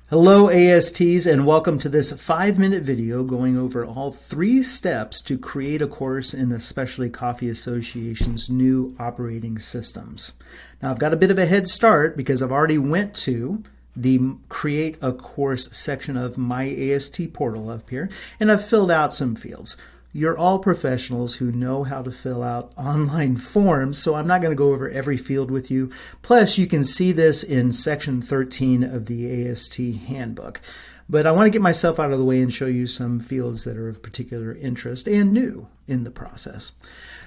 Hello ASTs, and welcome to this 5-minute video going over all 3 steps to create a course in the Specialty Coffee Association's new operating systems. Now I've got a bit of a head start because I've already went to the Create a Course section of my AST portal up here, and I've filled out some fields. You're all professionals who know how to fill out online forms, so I'm not going to go over every field with you. Plus, you can see this in section 13 of the AST handbook. But I want to get myself out of the way and show you some fields that are of particular interest and new in the process.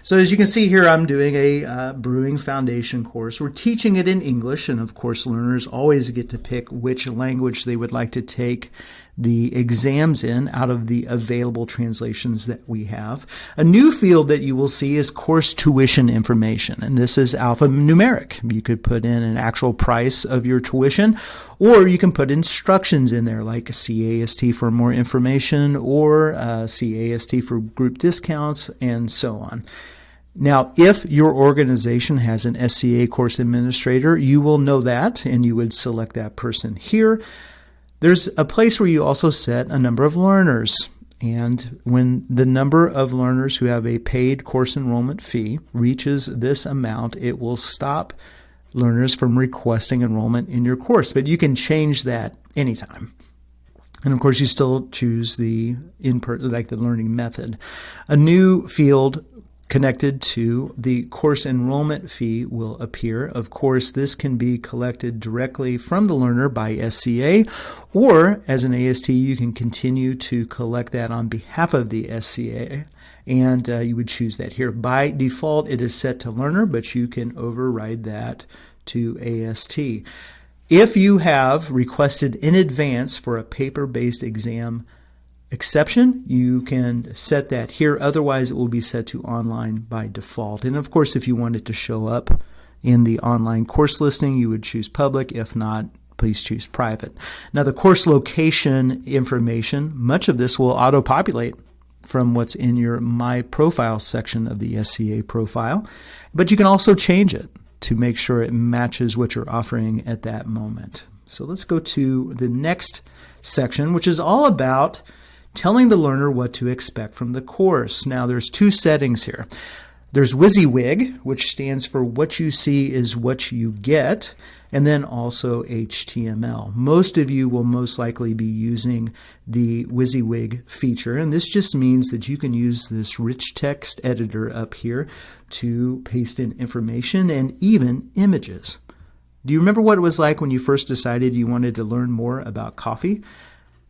So as you can see here, I'm doing a brewing foundation course. We're teaching it in English, and of course learners always get to pick which language they would like to take the exams in out of the available translations that we have. A new field that you will see is course tuition information, and this is alphanumeric. You could put in an actual price of your tuition, or you can put instructions in there like CAST for more information, or CAST for group discounts, and so on. Now, if your organization has an SCA course administrator, you will know that, and you would select that person here. There's a place where you also set a number of learners, and when the number of learners who have a paid course enrollment fee reaches this amount, it will stop learners from requesting enrollment in your course, but you can change that anytime. And of course, you still choose the learning method. A new field connected to the course enrollment fee will appear. Of course, this can be collected directly from the learner by SCA, or as an AST, you can continue to collect that on behalf of the SCA, and you would choose that here. By default, it is set to learner, but you can override that to AST. If you have requested in advance for a paper-based exam exception, you can set that here. Otherwise, it will be set to online by default. And of course, if you want it to show up in the online course listing, you would choose public. If not, please choose private. Now, the course location information, much of this will auto-populate from what's in your My Profile section of the SCA profile, but you can also change it to make sure it matches what you're offering at that moment. So let's go to the next section, which is all about telling the learner what to expect from the course. Now, there's 2 settings here. There's WYSIWYG, which stands for what you see is what you get, and then also HTML. Most of you will most likely be using the WYSIWYG feature, and this just means that you can use this rich text editor up here to paste in information and even images. Do you remember what it was like when you first decided you wanted to learn more about coffee?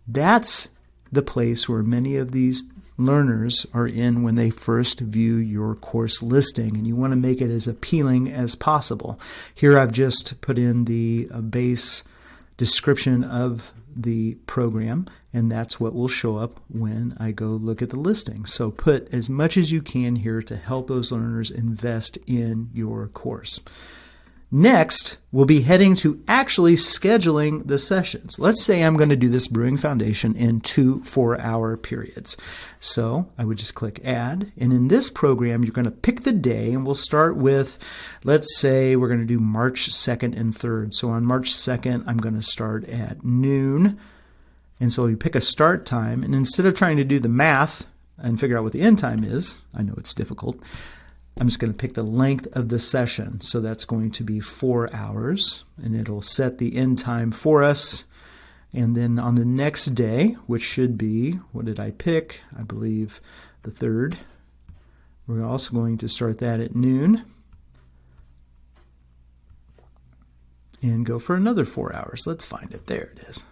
That's the place where many of these learners are in when they first view your course listing, and you want to make it as appealing as possible. Here I've just put in the base description of the program, and that's what will show up when I go look at the listing. So put as much as you can here to help those learners invest in your course. Next, we'll be heading to actually scheduling the sessions. Let's say I'm going to do this brewing foundation in 2 4-hour periods. So I would just click add, and in this program, you're going to pick the day, and we'll start with, let's say we're going to do March 2nd and 3rd. So on March 2nd, I'm going to start at noon. And so you pick a start time, and instead of trying to do the math and figure out what the end time is, I know it's difficult, I'm just going to pick the length of the session. So that's going to be 4 hours, and it'll set the end time for us. And then on the next day, which should be, what did I pick? I believe the 3rd. We're also going to start that at noon and go for another 4 hours. Let's find it. There it is.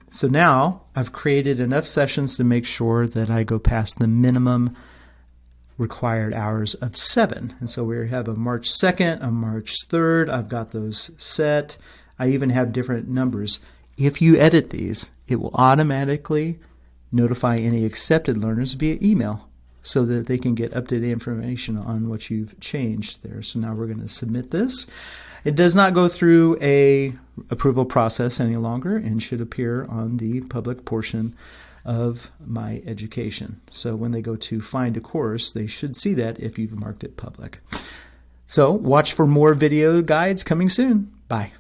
So now I've created enough sessions to make sure that I go past the minimum required hours of 7. And so we have a March 2nd, a March 3rd. I've got those set. I even have different numbers. If you edit these, it will automatically notify any accepted learners via email so that they can get up-to-date information on what you've changed there. So now we're going to submit this. It does not go through a approval process any longer and should appear on the public portion of my education. So when they go to find a course, they should see that if you've marked it public. So watch for more video guides coming soon. Bye.